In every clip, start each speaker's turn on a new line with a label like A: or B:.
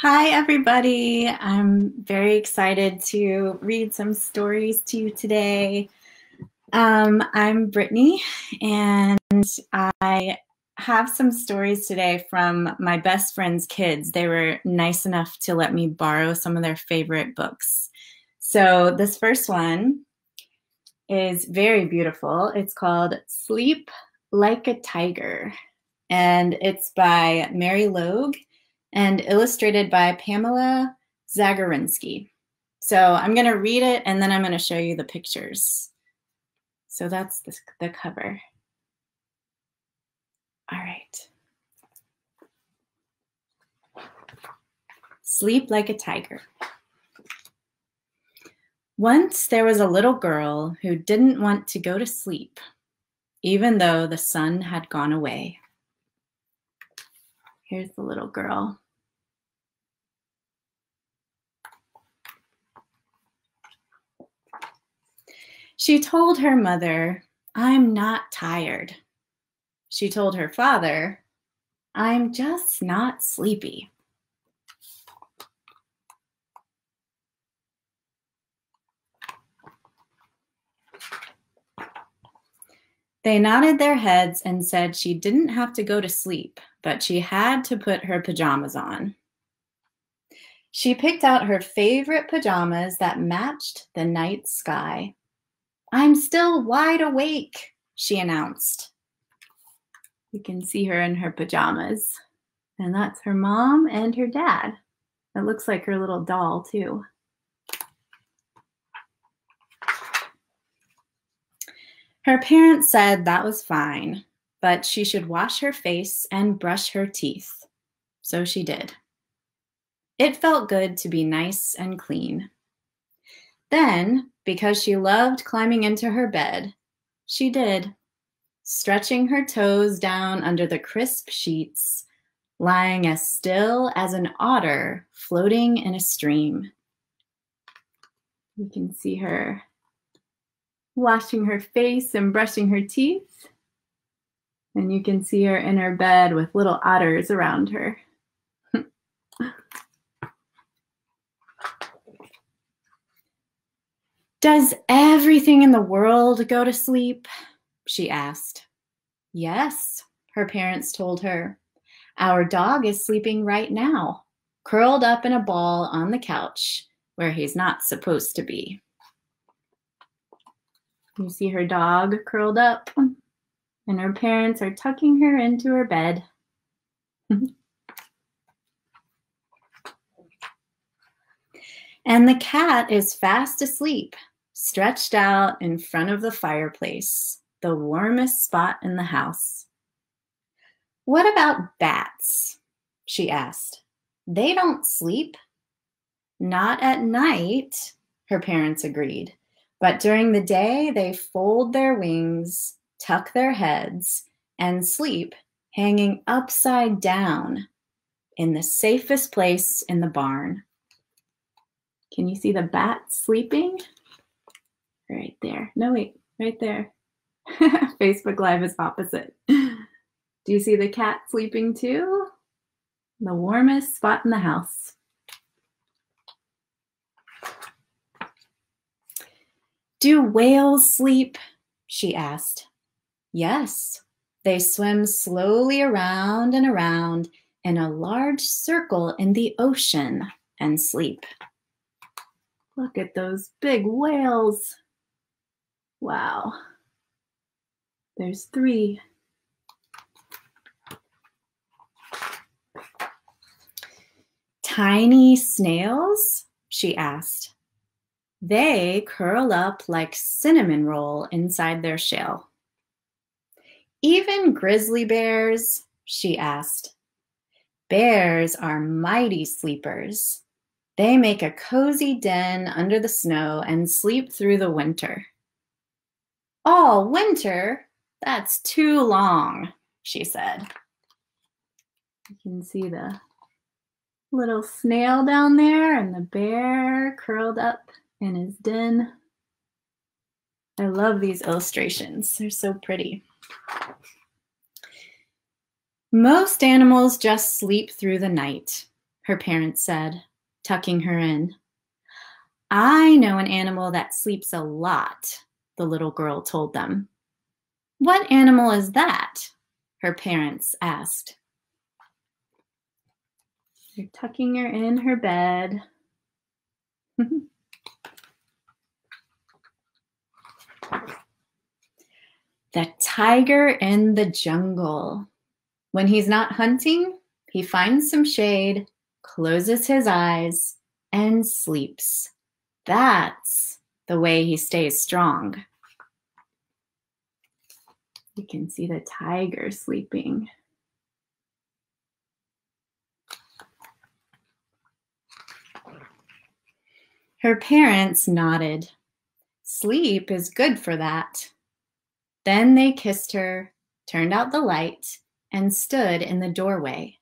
A: Hi, everybody. I'm very excited to read some stories to you today. I'm Brittany, and I have some stories today from my best friend's kids. They were nice enough to let me borrow some of their favorite books. So this first one is very beautiful. It's called Sleep Like a Tiger, and it's by Mary Logue and illustrated by Pamela Zagorinsky. So I'm going to read it, and then I'm going to show you the pictures. So that's the cover. All right. Sleep Like a Tiger. Once there was a little girl who didn't want to go to sleep, even though the sun had gone away. Here's the little girl. She told her mother, "I'm not tired." She told her father, "I'm just not sleepy." They nodded their heads and said she didn't have to go to sleep, but she had to put her pajamas on. She picked out her favorite pajamas that matched the night sky. "I'm still wide awake," she announced. You can see her in her pajamas. And that's her mom and her dad. It looks like her little doll, too. Her parents said that was fine, but she should wash her face and brush her teeth. So she did. It felt good to be nice and clean. Then, because she loved climbing into her bed, she did, stretching her toes down under the crisp sheets, lying as still as an otter floating in a stream. You can see her washing her face and brushing her teeth. And you can see her in her bed with little otters around her. "Does everything in the world go to sleep?" she asked. "Yes," her parents told her. "Our dog is sleeping right now, curled up in a ball on the couch where he's not supposed to be." You see her dog curled up, and her parents are tucking her into her bed. And the cat is fast asleep, stretched out in front of the fireplace, the warmest spot in the house. "What about bats?" she asked. "They don't sleep." "Not at night," her parents agreed. "But during the day, they fold their wings, tuck their heads, and sleep hanging upside down in the safest place in the barn." Can you see the bat sleeping? Right there. No, wait, right there. Facebook Live is opposite. Do you see the cat sleeping too? The warmest spot in the house. "Do whales sleep?" she asked. "Yes, they swim slowly around and around in a large circle in the ocean and sleep." Look at those big whales. Wow. There's 3. "Tiny snails?" she asked. "They curl up like cinnamon roll inside their shell." "Even grizzly bears?" she asked. "Bears are mighty sleepers. They make a cozy den under the snow and sleep through the winter." "All winter? That's too long," she said. You can see the little snail down there and the bear curled up in his den. I love these illustrations. They're so pretty. "Most animals just sleep through the night. her parents said, tucking her in. I know an animal that sleeps a lot, the little girl told them. What animal is that? Her parents asked. They're tucking her in her bed. The tiger in the jungle. When he's not hunting, he finds some shade, closes his eyes, and sleeps. That's the way he stays strong. You can see the tiger sleeping. Her parents nodded. Sleep is good for that. Then they kissed her, turned out the light, and stood in the doorway.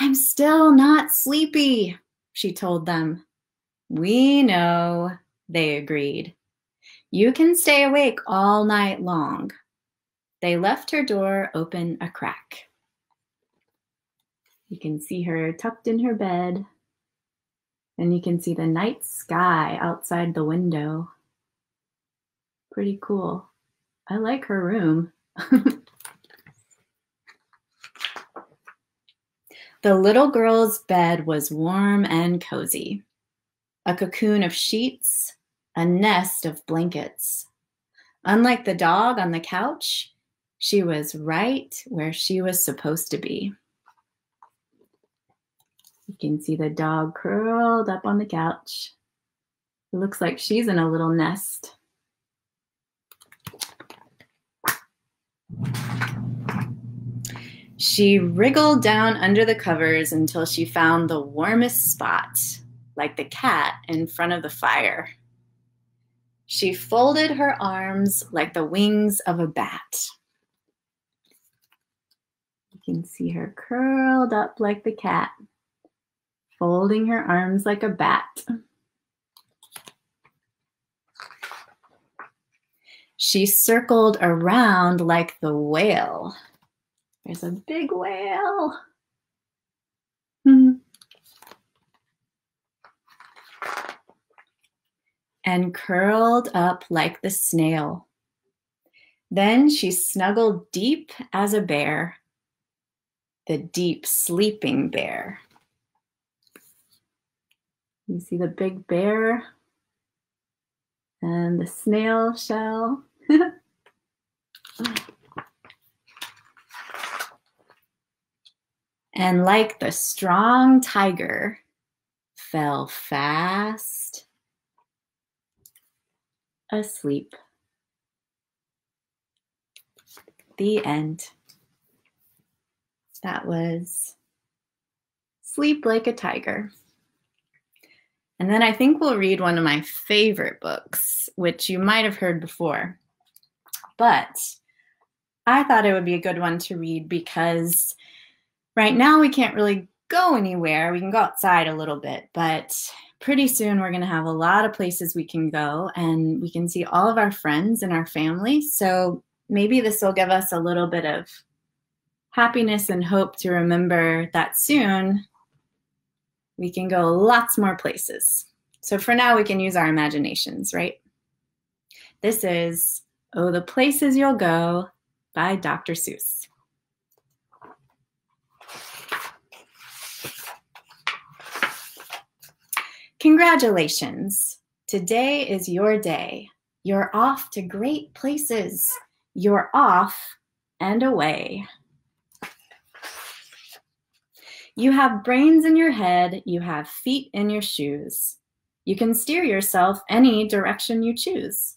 A: I'm still not sleepy, she told them. We know, they agreed. You can stay awake all night long. They left her door open a crack. You can see her tucked in her bed, and you can see the night sky outside the window. Pretty cool. I like her room. The little girl's bed was warm and cozy. A cocoon of sheets, a nest of blankets. Unlike the dog on the couch, she was right where she was supposed to be. You can see the dog curled up on the couch. It looks like she's in a little nest. She wriggled down under the covers until she found the warmest spot, like the cat in front of the fire. She folded her arms like the wings of a bat. You can see her curled up like the cat, folding her arms like a bat. She circled around like the whale. There's a big whale. And curled up like the snail. Then she snuggled deep as a bear, the deep sleeping bear. You see the big bear and the snail shell. And like the strong tiger, fell fast asleep. The end. That was Sleep Like a Tiger. And then I think we'll read one of my favorite books, which you might have heard before. But I thought it would be a good one to read because right now we can't really go anywhere. We can go outside a little bit, but pretty soon we're going to have a lot of places we can go and we can see all of our friends and our family. So maybe this will give us a little bit of happiness and hope to remember that soon we can go lots more places. So for now, we can use our imaginations, right? This is Oh, the Places You'll Go by Dr. Seuss. Congratulations. Today is your day. You're off to great places. You're off and away. You have brains in your head, you have feet in your shoes. You can steer yourself any direction you choose.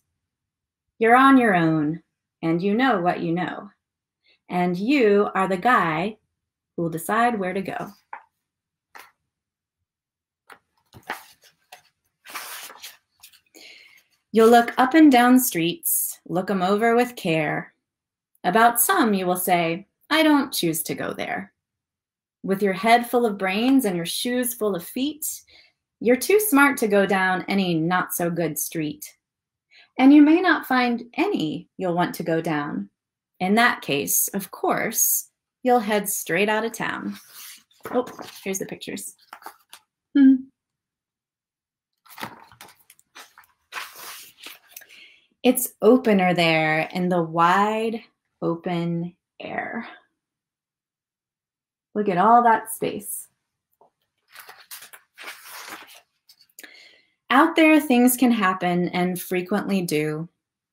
A: You're on your own, and you know what you know. And you are the guy who will decide where to go. You'll look up and down streets, look them over with care. About some you will say, I don't choose to go there. With your head full of brains and your shoes full of feet, you're too smart to go down any not-so-good street. And you may not find any you'll want to go down. In that case, of course, you'll head straight out of town. Oh, here's the pictures. Hmm. It's opener there in the wide open air. Look at all that space. Out there, things can happen and frequently do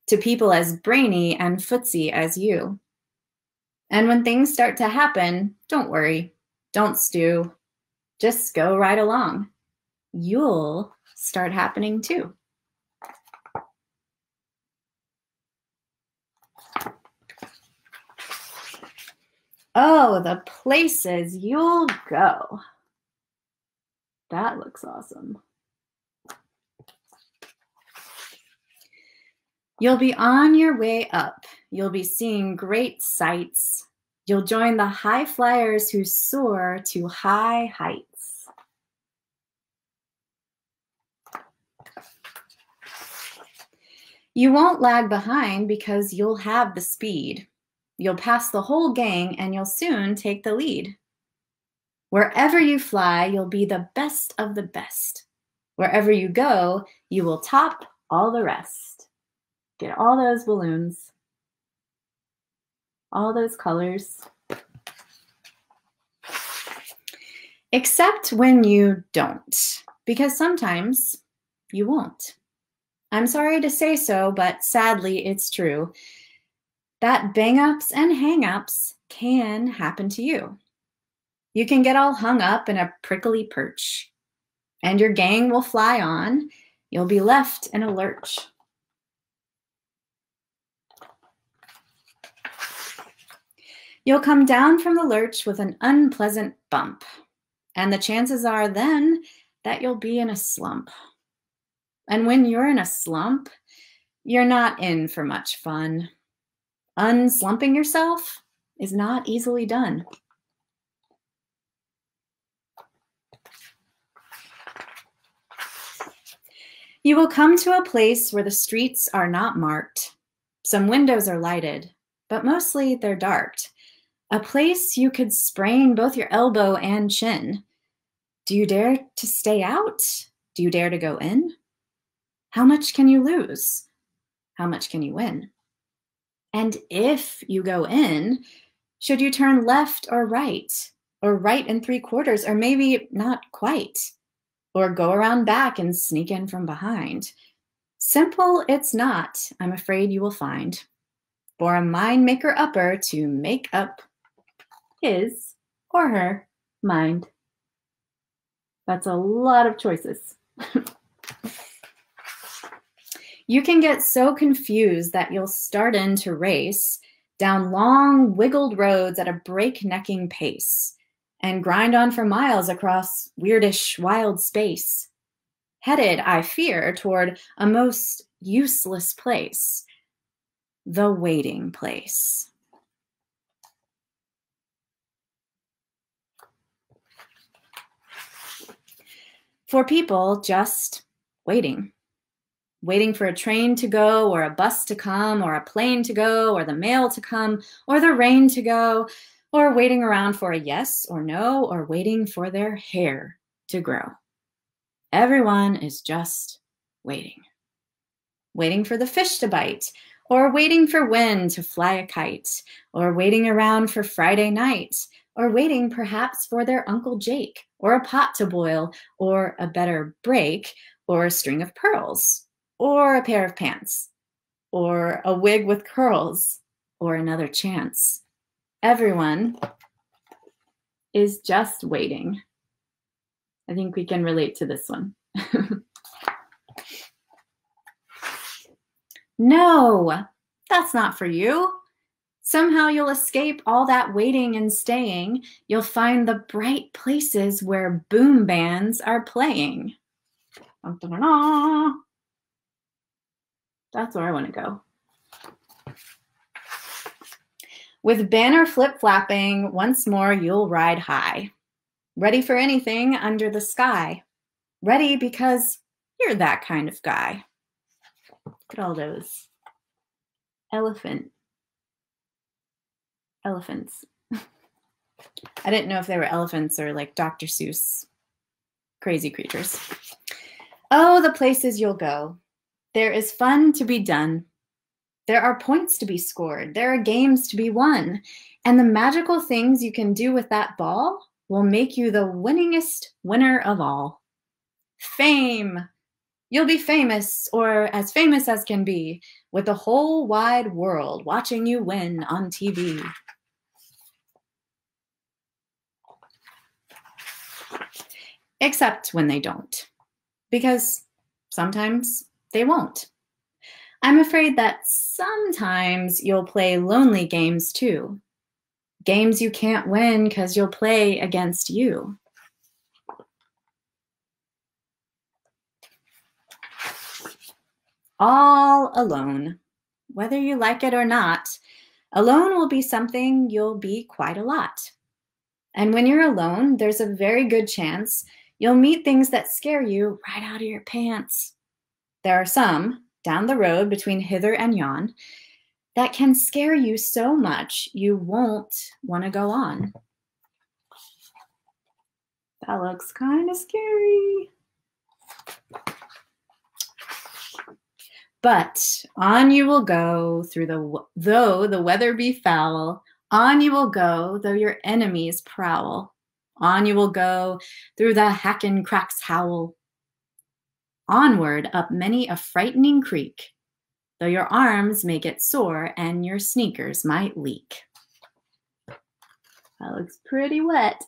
A: to people as brainy and footsy as you. And when things start to happen, don't worry, don't stew, just go right along. You'll start happening too. Oh, the places you'll go. That looks awesome. You'll be on your way up. You'll be seeing great sights. You'll join the high flyers who soar to high heights. You won't lag behind because you'll have the speed. You'll pass the whole gang and you'll soon take the lead. Wherever you fly, you'll be the best of the best. Wherever you go, you will top all the rest. Get all those balloons, all those colors. Except when you don't, because sometimes you won't. I'm sorry to say so, but sadly it's true. That bang-ups and hang-ups can happen to you. You can get all hung up in a prickly perch, and your gang will fly on. You'll be left in a lurch. You'll come down from the lurch with an unpleasant bump, and the chances are then that you'll be in a slump. And when you're in a slump, you're not in for much fun. Unslumping yourself is not easily done. You will come to a place where the streets are not marked. Some windows are lighted, but mostly they're darked. A place you could sprain both your elbow and chin. Do you dare to stay out? Do you dare to go in? How much can you lose? How much can you win? And if you go in, should you turn left or right and 3/4, or maybe not quite, or go around back and sneak in from behind? Simple it's not, I'm afraid you will find, for a mind maker upper to make up his or her mind. That's a lot of choices. You can get so confused that you'll start in to race down long, wiggled roads at a breaknecking pace and grind on for miles across weirdish, wild space, headed, I fear, toward a most useless place, the waiting place. For people just waiting. Waiting for a train to go, or a bus to come, or a plane to go, or the mail to come, or the rain to go, or waiting around for a yes or no, or waiting for their hair to grow. Everyone is just waiting. Waiting for the fish to bite, or waiting for wind to fly a kite, or waiting around for Friday night, or waiting perhaps for their Uncle Jake, or a pot to boil, or a better break, or a string of pearls, or a pair of pants, or a wig with curls, or another chance. Everyone is just waiting. I think we can relate to this one. No, that's not for you. Somehow you'll escape all that waiting and staying. You'll find the bright places where boom bands are playing. Da-da-da-da. That's where I want to go. With banner flip-flapping, once more you'll ride high. Ready for anything under the sky. Ready because you're that kind of guy. Look at all those elephants. I didn't know if they were elephants or like Dr. Seuss crazy creatures. Oh, the places you'll go. There is fun to be done. There are points to be scored. There are games to be won. And the magical things you can do with that ball will make you the winningest winner of all. Fame. You'll be famous, or as famous as can be, with the whole wide world watching you win on TV. Except when they don't, because sometimes they won't. I'm afraid that sometimes you'll play lonely games too. Games you can't win because you'll play against you. All alone. Whether you like it or not, alone will be something you'll be quite a lot. And when you're alone, there's a very good chance you'll meet things that scare you right out of your pants. There are some down the road between hither and yon that can scare you so much you won't want to go on. That looks kind of scary. But on you will go though the weather be foul. On you will go though your enemies prowl. On you will go through the hack-and cracks howl. Onward up many a frightening creek, though your arms may get sore and your sneakers might leak. That looks pretty wet.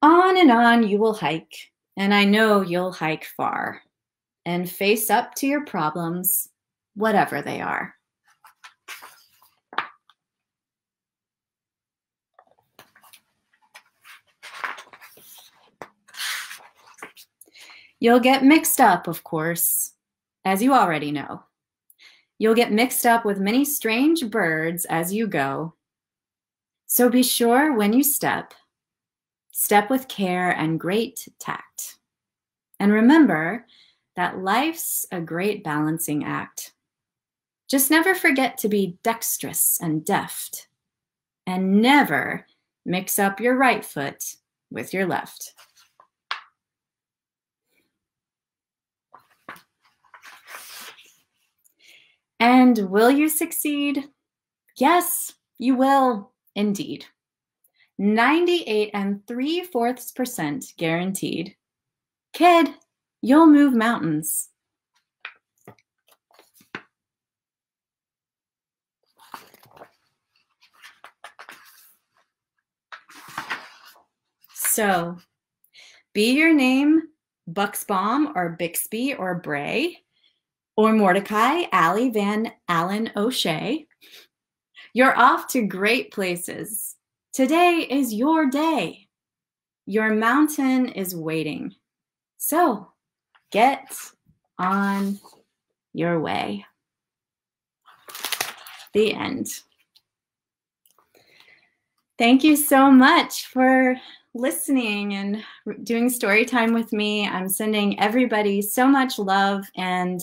A: On and on you will hike, and I know you'll hike far, and face up to your problems, whatever they are. You'll get mixed up, of course, as you already know. You'll get mixed up with many strange birds as you go. So be sure when you step with care and great tact. And remember that life's a great balancing act. Just never forget to be dexterous and deft, and never mix up your right foot with your left. And will you succeed? Yes, you will, indeed. 98 3/4% guaranteed. Kid, you'll move mountains. So, be your name Bucksbaum or Bixby or Bray, or Mordecai, Allie Van Allen O'Shea. You're off to great places. Today is your day. Your mountain is waiting. So get on your way. The end. Thank you so much for listening and doing story time with me. I'm sending everybody so much love, and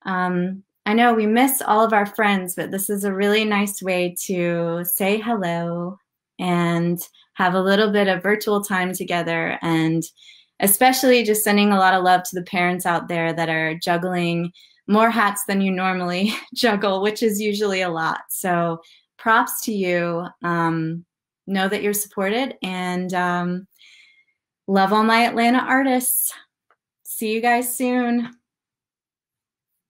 A: I know we miss all of our friends, but this is a really nice way to say hello and have a little bit of virtual time together, and especially just sending a lot of love to the parents out there that are juggling more hats than you normally juggle, which is usually a lot. So props to you. Know that you're supported, and love all my Atlanta artists. See you guys soon.